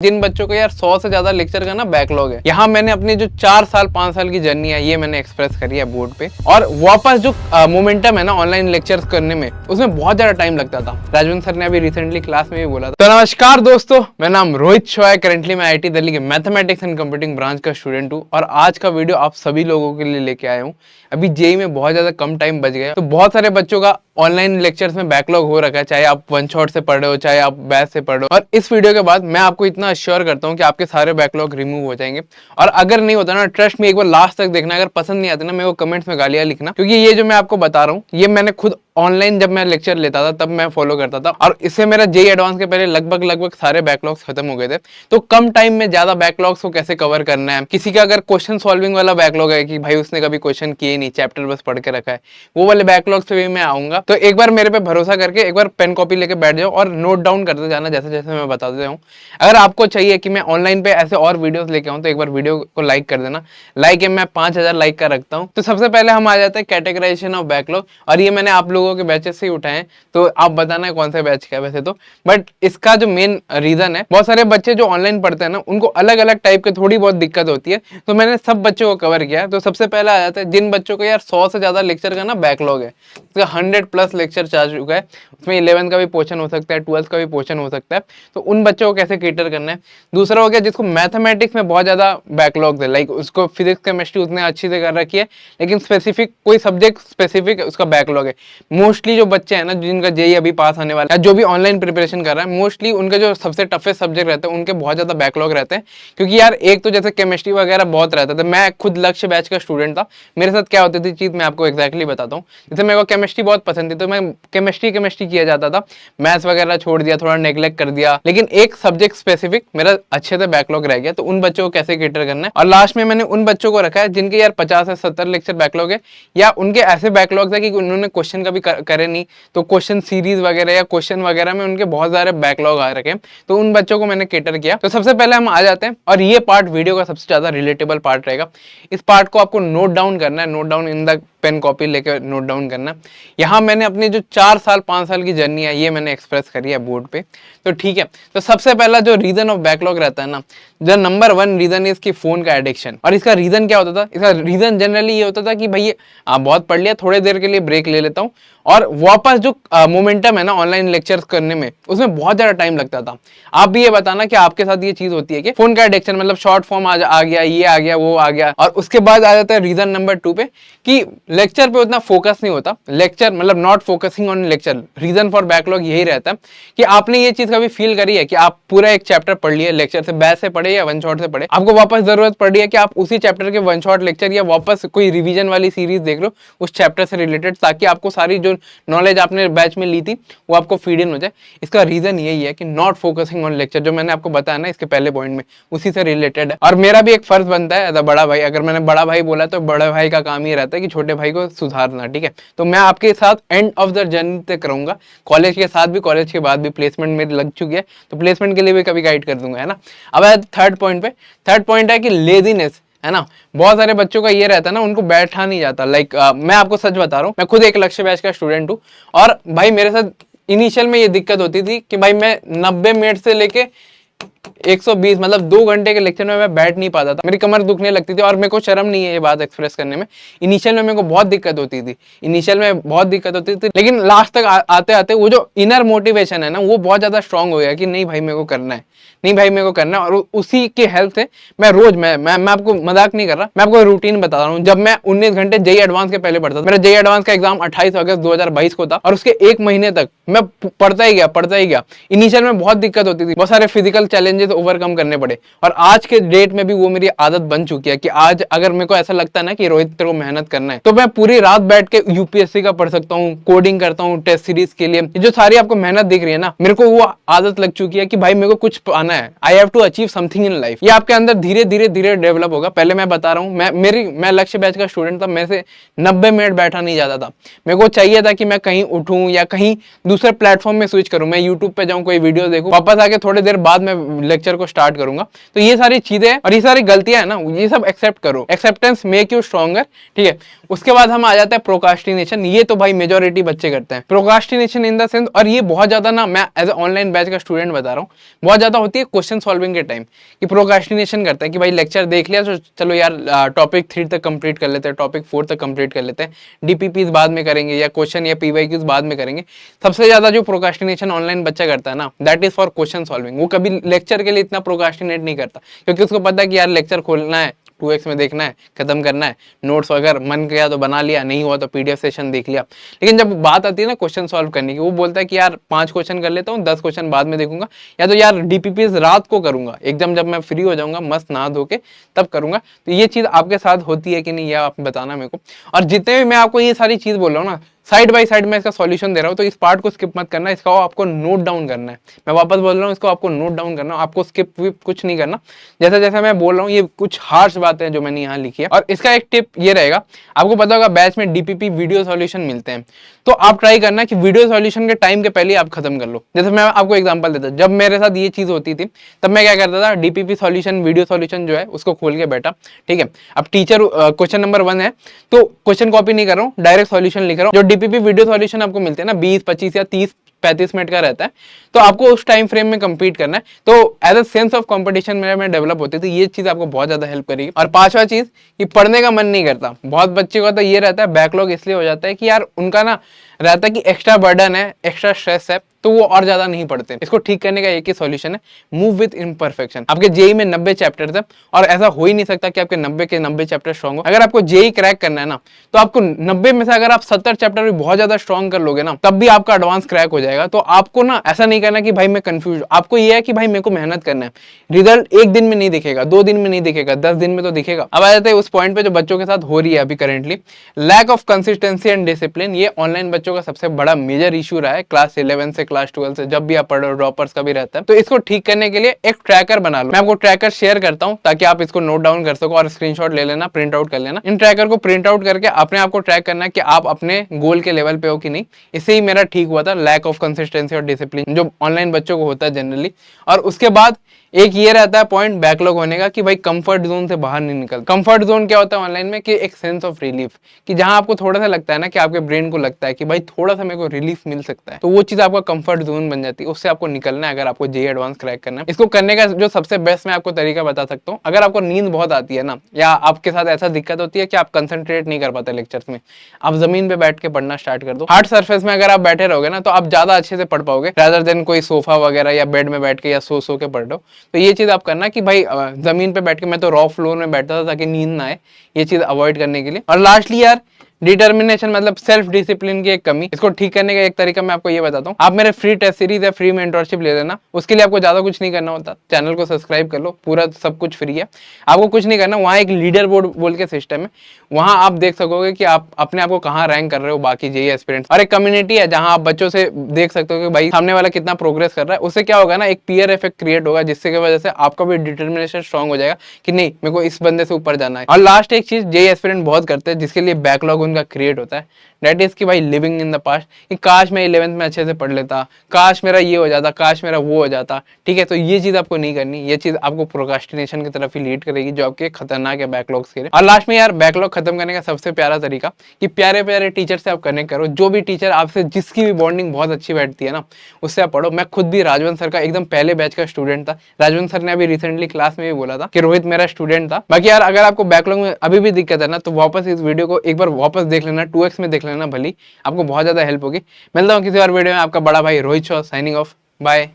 जिन बच्चों को यार 100 से ज्यादा लेक्चर का ना बैकलॉग है, यहाँ मैंने अपनी जो 4 साल 5 साल की जर्नी है ये मैंने एक्सप्रेस करी है बोर्ड पे। और वापस जो मोमेंटम है ना ऑनलाइन लेक्चर्स करने में, उसमें बहुत ज्यादा टाइम लगता था। राजवंत सर ने अभी रिसेंटली क्लास में भी बोला था। तो नमस्कार दोस्तों, मेरा नाम रोहित शॉ है। करेंटली मैं IIT दिल्ली के मैथमेटिक्स एंड कंप्यूटिंग ब्रांच का स्टूडेंट हूँ और आज का वीडियो आप सभी लोगों के लिए लेके आया हूँ। अभी जेईई में बहुत ज्यादा कम टाइम बच गया, तो बहुत सारे बच्चों का ऑनलाइन लेक्चर्स में बैकलॉग हो रखा है, चाहे आप वन शॉट से पढ़ रहे हो चाहे आप बैच से पढ़ रहे हो। और इस वीडियो के बाद मैं आपको इतना अश्योर करता हूँ कि आपके सारे बैकलॉग रिमूव हो जाएंगे। और अगर नहीं होता ना, ट्रस्ट में एक बार लास्ट तक देखना। अगर पसंद नहीं आती ना, मेरे को कमेंट्स में गालियां लिखना, क्योंकि ये जो मैं आपको बता रहा हूँ ये मैंने खुद ऑनलाइन जब मैं लेक्चर लेता था तब मैं फॉलो करता था। और इससे मेरा जेईई एडवांस के पहले लगभग सारे बैकलॉग्स खत्म हो गए थे। तो कम टाइम में ज्यादा बैकलॉग्स को कैसे कवर करना है, किसी का अगर क्वेश्चन सॉल्विंग वाला बैकलॉग है कि भाई उसने कभी क्वेश्चन किए नहीं, चैप्टर बस पढ़ के रखा है, वो वाले बैकलॉग्स पे भी मैं आऊंगा। तो एक बार मेरे पे भरोसा करके एक बार पेन कॉपी लेके बैठ जाओ और नोट डाउन करते जाना जैसे जैसे मैं बताते हूँ। अगर आपको चाहिए कि मैं ऑनलाइन पे ऐसे और वीडियोस लेके आऊँ तो एक बार वीडियो को लाइक कर देना। लाइक है मैं 5000 लाइक का रखता हूँ। तो सबसे पहले हम आ जाते हैं कैटेगराइजेशन ऑफ बैकलॉग, और ये मैंने आप लोगों के बैचेस से ही उठाए हैं, तो आप बताना कौन सा बैच का है वैसे तो। बट इसका जो मेन रीजन है, बहुत सारे बच्चे जो ऑनलाइन पढ़ते हैं ना, उनको अलग अलग टाइप के थोड़ी बहुत दिक्कत होती है, तो मैंने सब बच्चों को कवर किया है। तो सबसे पहले आ जाता है जिन बच्चों को यार 100 से ज्यादा लेक्चर का ना बैकलॉग है, 100+ लेक्चर चार्ज चुका है, उसमें 11 का भी पोर्शन हो सकता है, 12 का भी पोर्शन हो सकता है। तो उन बच्चों को कैसे कैटर करना है। दूसरा हो गया जिसको मैथमेटिक्स में बहुत ज्यादा बैकलॉग है, लाइक उसको फिजिक्स केमिस्ट्री उसने अच्छी से कर रखी है, लेकिन स्पेसिफिक कोई सब्जेक्ट स्पेसिफिक उसका बैकलॉग है। मोस्टली जो बच्चे हैं ना जिनका जेईई अभी पास आने वाला है, जो भी ऑनलाइन प्रिपरेशन कर रहा है, मोस्टली उनके जो सबसे टफेस्ट सब्जेक्ट रहते हैं उनके बहुत ज्यादा बैकलॉग रहते हैं। क्योंकि यार एक तो जैसे केमिस्ट्री वगैरह बहुत रहता था। मैं खुद लक्ष्य बैच का स्टूडेंट था, मेरे साथ क्या होती थी चीज मैं आपको एक्जैक्टली बताता हूँ। जैसे मेरे को केमिस्ट्री बहुत पसंद थी, तो मैं केमिस्ट्री किया जाता था, मैथ्स वगैरह छोड़ दिया, थोड़ा नेग्लेक्ट कर दिया, लेकिन एक सब्जेक्ट स्पेसिफिक मेरा अच्छे से बैकलॉग रह गया। तो उन बच्चों को कैसे कैटर करना है। और लास्ट में मैंने उन बच्चों को रखा है जिनके यार 50 से 70 लेक्चर बैकलॉग है, या उनके ऐसे बैकलॉग है कि उन्होंने क्वेश्चन कभी करे नहीं, तो क्वेश्चन सीरीज वगैरह या क्वेश्चन वगैरह में उनके बहुत सारे बैकलॉग आ रखे हैं। तो उन बच्चों को मैंने कैटर किया। तो सबसे पहले हम आ जाते हैं, और ये पार्ट वीडियो का सबसे ज्यादा रिलेटेबल पार्ट रहेगा। इस पार्ट को आपको नोट डाउन करना है, note down in the pen copy लेकर नोट डाउन करना। यहाँ मैंने अपनी जो 4 साल 5 साल की जर्नी है ये मैंने एक्सप्रेस करी है बोर्ड पे। तो ठीक है, तो सबसे पहला जो रीजन ऑफ बैकलॉग रहता है ना, द नंबर 1 रीजन इज कि फोन का एडिक्शन। और इसका रीजन क्या होता था? इसका रीजन जनरली ये होता था कि भाई बहुत पढ़ लिया, थोड़ी देर के लिए ब्रेक ले लेता हूँ, और वापस जो मोमेंटम है ना ऑनलाइन लेक्चर्स करने में, उसमें बहुत ज्यादा टाइम लगता था। आप भी ये बताना कि आपके साथ ये चीज होती है कि फोन का एडिक्शन, मतलब शॉर्ट फॉर्म आ गया, ये आ गया, वो आ गया। और उसके बाद आ जाता है रीजन नंबर 2 पे कि लेक्चर पे उतना फोकस नहीं होता। लेक्चर मतलब not focusing on lecture. Reason for backlog यही रहता है कि आपने ये चीज कभी फील करी है कि आप पूरा एक चैप्टर पढ़ लिए, लेक्चर से, बैच से पढ़े या वन शॉट से पढ़े, आपको वापस जरूरत पड़ रही है कि आप उसी चैप्टर के वन शॉट लेक्चर या वापस कोई रिवीजन वाली सीरीज देख लो उस चैप्टर से रिलेटेड, ताकि आपको सारी जो नॉलेज आपने बैच में ली थी वो आपको फीड इन हो जाए। इसका रीजन यही है कि नॉट फोकसिंग ऑन लेक्चर, जो मैंने आपको बताया ना इसके पहले पॉइंट में, उसी से रिलेटेड है। और मेरा भी एक फर्ज बनता है एज अ बड़ा भाई, अगर मैंने बड़ा भाई बोला तो बड़ा भाई का काम ये रहता है कि छोटे भाई को सुधारना। ठीक है, तो मैं आपके साथ एंड ऑफ द जर्नी तक रहूंगा, कॉलेज के साथ भी, कॉलेज के बाद भी। प्लेसमेंट मेरी लग चुकी है, तो प्लेसमेंट के लिए भी कभी गाइड कर दूंगा, है ना। अब थर्ड पॉइंट पे, थर्ड पॉइंट है कि लेजीनेस, है ना। बहुत सारे बच्चों का ये रहता है ना, उनको बैठा नहीं जाता। लाइक मैं आपको सच बता रहा हूँ, मैं खुद एक लक्ष्य बैच का स्टूडेंट हूँ, और भाई मेरे साथ इनिशियल में ये दिक्कत होती थी कि भाई मैं 90 मिनट से लेके 120 मतलब 2 घंटे के लेक्चर में मैं बैठ नहीं पाता था। मेरी कमर दुखने लगती थी, और मेरे को शर्म नहीं है ये बात एक्सप्रेस करने में। इनिशियल में मेरे को बहुत दिक्कत होती थी, लेकिन लास्ट तक आते आते वो जो इनर मोटिवेशन है ना, वो बहुत ज्यादा स्ट्रांग हो गया कि नहीं भाई मेरे को करना है, नहीं भाई मेरे को करना है। और उसी के हेल्प से मैं रोज, मैं आपको मजाक नहीं कर रहा, मैं आपको रूटीन बता रहा हूँ। जब मैं 19 घंटे जेईई एडवांस के पहले पढ़ता था, मेरा जेईई एडवांस का एग्जाम 28 अगस्त 2022 को था, और उसके 1 महीने तक मैं पढ़ता ही गया। इनिशियल में बहुत दिक्कत होती थी, बहुत सारे फिजिकल चैलेंजेस ओवरकम करने पड़े, और आज के डेट में भी वो मेरी आदत बन चुकी है कि आज अगर मेरे को ऐसा लगता है ना कि रोहित तेरे को मेहनत करना है, तो मैं पूरी रात बैठ के यूपीएससी का पढ़ सकता हूँ, कोडिंग करता हूँ टेस्ट सीरीज के लिए। जो सारी आपको मेहनत दिख रही है ना, मेरे को वो आदत लग चुकी है कि भाई मेरे को कुछ पाना है, I have to achieve something in life. ये आपके अंदर धीरे धीरे डेवलप होगा। पहले मैं बता रहा हूँ, मैं लक्ष्य बैच का स्टूडेंट था, मेरे से 90 मिनट बैठा नहीं जाता था। मेरे को चाहिए था कि मैं कहीं उठूं या कहीं दूसरे प्लेटफॉर्म में स्विच करूं, मैं यूट्यूब पे जाऊं, कोई वीडियो देखूं, वापस आके थोड़ी देर बाद में लेक्चर को स्टार्ट करूंगा। तो ये सारी चीजें और ये सारी गलतियां है ना, ये सब एक्सेप्ट करो। एक्सेप्टेंस मेक यू स्ट्रॉन्गर, ठीक है। उसके बाद हम आ जाते हैं प्रोकास्टिनेशन। ये तो भाई मेजोरिटी बच्चे करते हैं प्रोकास्टिनेशन इन द सेंस, और ये बहुत ज्यादा ना, मैं एज ऑनलाइन बैच का स्टूडेंट बता रहा हूँ, बहुत ज्यादा होती है क्वेश्चन सॉल्विंग के टाइम कि प्रोकास्टिनेशन करता है कि भाई लेक्चर देख लिया तो चलो यार टॉपिक 3 तक कंप्लीट कर लेते हैं, टॉपिक 4 तक कंप्लीट कर लेते हैं, डीपीपीज बाद में करेंगे या क्वेश्चन या पीवाईक्यूज बाद में करेंगे। सबसे ज्यादा जो प्रोकास्टिनेशन ऑनलाइन बच्चा करता है ना, that is for question solving. वो कभी लेक्चर के लिए इतना प्रोकास्टिनेट नहीं करता, क्योंकि उसको पता है कि यार लेक्चर खोलना है, 2x में देखना है, खत्म करना है, नोट्स अगर मन किया तो बना लिया, नहीं हुआ तो पीडीएफ सेशन देख लिया। लेकिन जब बात आती है ना क्वेश्चन सॉल्व करने की, वो बोलता है कि यार 5 क्वेश्चन कर लेता हूँ, 10 क्वेश्चन बाद में देखूंगा, या तो यार डीपीपीज रात को करूंगा, एकदम जब मैं फ्री हो जाऊंगा मस्त नहा धो के तब करूंगा। तो ये चीज आपके साथ होती है कि नहीं, यह आप बताना मेरे को। और जितने भी मैं आपको ये सारी चीज बोल रहा हूँ ना, साइड बाय साइड में इसका सॉल्यूशन दे रहा हूँ, तो इस पार्ट को स्किप मत करना, इसका आपको नोट डाउन करना है। मैं वापस बोल रहा हूँ, इसको आपको नोट डाउन करना, आपको स्किप विप कुछ नहीं करना। जैसे जैसे मैं बोल रहा हूँ, ये कुछ हार्श बातें जो मैंने यहाँ लिखी है। और इसका एक टिप ये रहेगा, आपको पता होगा बैच में डीपीपी वीडियो सॉल्यूशन मिलते हैं, तो आप ट्राई करना कि वीडियो सॉल्यूशन के टाइम के पहले आप खत्म कर लो। जैसे मैं आपको एग्जांपल देता हूँ, जब मेरे साथ ये चीज होती थी तब मैं क्या करता था, डीपीपी सॉल्यूशन वीडियो सॉल्यूशन जो है उसको खोल के बैठा, ठीक है। अब टीचर क्वेश्चन नंबर 1 है तो क्वेश्चन कॉपी नहीं कर रहा हूँ, डायरेक्ट सॉल्यूशन लिख रहा हूँ। जो डीपीपी वीडियो सॉल्यूशन आपको मिलते हैं ना 20, 25 या 30, 35 मिनट का रहता है, तो आपको उस टाइम फ्रेम में कंप्लीट करना है। तो as a sense of competition मेरे में डेवलप होती थी, ये चीज आपको बहुत ज्यादा हेल्प करेगी। और 5वां चीज कि पढ़ने का मन नहीं करता, बहुत बच्चे को तो ये रहता है, बैकलॉग इसलिए हो जाता है कि यार उनका ना रहता है कि एक्स्ट्रा बर्डन है, एक्स्ट्रा स्ट्रेस है, तो वो और ज्यादा नहीं पढ़ते। इसको ठीक करने का एक ही सॉल्यूशन है, मूव विद इम्परफेक्शन। आपके जेई में 90 चैप्टर थे और ऐसा हो ही नहीं सकता कि आपके 90 के 90 चैप्टर स्ट्रॉन्ग हो। अगर आपको जेई क्रैक करना है ना, तो आपको 90 में से अगर आप 70 चैप्टर भी बहुत ज्यादा स्ट्रॉन्ग कर लोगे ना, तब भी आपका एडवांस क्रैक हो जाएगा। तो आपको ना ऐसा नहीं करना कि भाई मैं कंफ्यूज, आपको ये है कि भाई मेरे को मेहनत करना है। रिजल्ट एक दिन में नहीं दिखेगा, 2 दिन में नहीं दिखेगा, 10 दिन में तो दिखेगा। अब आ जाते हैं उस पॉइंट पे जो बच्चों के साथ हो रही है अभी currently, lack of consistency and discipline. ये ऑनलाइन बच्चों का सबसे बड़ा मेजर इशू रहा है क्लास 11 से क्लास 12 से, जब भी आप पढ़ रहे हो, ड्रॉपर्स का भी रहता है। तो इसको ठीक करने के लिए एक ट्रैकर बना लो। मैं आपको ट्रैकर शेयर करता हूं ताकि आप इसको नोट डाउन कर सको और स्क्रीनशॉट ले लेना, प्रिंट आउट कर लेना। इन ट्रैकर को प्रिंट आउट करके अपने आप को ट्रैक करना है कि आप अपने गोल के लेवल पे हो कि नहीं। इससे ही मेरा ठीक हुआ था, लैक ऑफ कंसिस्टेंसी और डिसिप्लिन जो ऑनलाइन बच्चों को होता है जनरली। और उसके बाद एक ये रहता है पॉइंट बैकलॉग होने का कि भाई कंफर्ट जोन से बाहर नहीं निकल। कंफर्ट जोन क्या होता है ऑनलाइन में, कि एक सेंस ऑफ रिलीफ, कि जहां आपको थोड़ा सा लगता है ना, कि आपके ब्रेन को लगता है कि भाई थोड़ा सा मेरे को रिलीफ मिल सकता है, तो वो चीज आपका कंफर्ट जोन बन जाती है। उससे आपको निकलना है अगर आपको जेईई एडवांस क्रैक करना है। इसको करने का जो सबसे बेस्ट मैं आपको तरीका बता सकता हूँ, अगर आपको नींद बहुत आती है ना, या आपके साथ ऐसा दिक्कत होती है कि आप कंसंट्रेट नहीं कर पाते लेक्चर्स में, आप जमीन पे बैठ के पढ़ना स्टार्ट कर दो। हार्ड सरफेस में अगर आप बैठे रहोगे ना, तो आप ज्यादा अच्छे से पढ़ पाओगे, रादर देन कोई सोफा वगैरह या बेड में बैठ के या सो के पढ़ रहे हो। तो ये चीज आप करना कि भाई जमीन पे बैठ के, मैं तो रॉ फ्लोर में बैठता था ताकि नींद ना आए, ये चीज अवॉइड करने के लिए। और लास्टली यार डिटर्मिनेशन मतलब सेल्फ डिसिप्लिन की एक कमी, इसको ठीक करने का एक तरीका मैं आपको ये बताता हूँ। आप मेरे फ्री टेस्ट सीरीज या फ्री मेंटरशिप ले लेना, उसके लिए आपको ज्यादा कुछ नहीं करना होता, चैनल को सब्सक्राइब कर लो, पूरा सब कुछ फ्री है, आपको कुछ नहीं करना। वहाँ एक लीडर बोर्ड बोल के सिस्टम है, वहाँ आप देख सकोगे कि आप अपने आप को कहाँ रैंक कर रहे हो बाकी जेईई एस्पिरेंट्स। और एक कम्युनिटी है जहाँ आप बच्चों से देख सकते हो कि भाई सामने वाला कितना प्रोग्रेस कर रहा है। उससे क्या होगा ना, एक पीयर इफेक्ट क्रिएट होगा, जिससे की वजह से आपका भी डिटर्मिनेशन स्ट्रॉन्ग हो जाएगा कि नहीं मेरे को इस बंदे से ऊपर जाना है। और लास्ट एक चीज जेईई एस्पिरेंट बहुत करते हैं, जिसके लिए बैकलॉग उनका क्रिएट होता है, दैट इज कि भाई लिविंग इन द पास्ट, कि काश मैं 11th में अच्छे से पढ़ लेता, काश मेरा ये हो जाता, काश मेरा वो हो जाता, ठीक है। तो ये चीज आपको नहीं करनी, ये चीज आपको प्रोक्रास्टिनेशन की तरफ ही लीड करेगी, जो आपके खतरनाक है बैकलॉग्स के लिए। और लास्ट में यार बैकलॉग खत्म करने का सबसे प्यारा तरीका कि प्यारे प्यारे टीचर से आप कनेक्ट करो, जो भी टीचर आपसे जिसकी भी बॉन्डिंग बहुत अच्छी बैठती है ना, उससे आप पढ़ो। मैं खुद भी राजवंत सर का एकदम पहले बैच का स्टूडेंट था, राजवंत सर ने अभी रिसेंटली क्लास में भी बोला था कि रोहित मेरा स्टूडेंट था। बाकी यार अगर आपको बैकलॉग में अभी भी दिक्कत है ना, तो वापस इस वीडियो को एक बार वापस देख लेना, 2x में देख लेना, भली आपको बहुत ज्यादा हेल्प होगी। मिलता हूँ किसी और वीडियो में, आपका बड़ा भाई Rohit Shaw signing off, bye.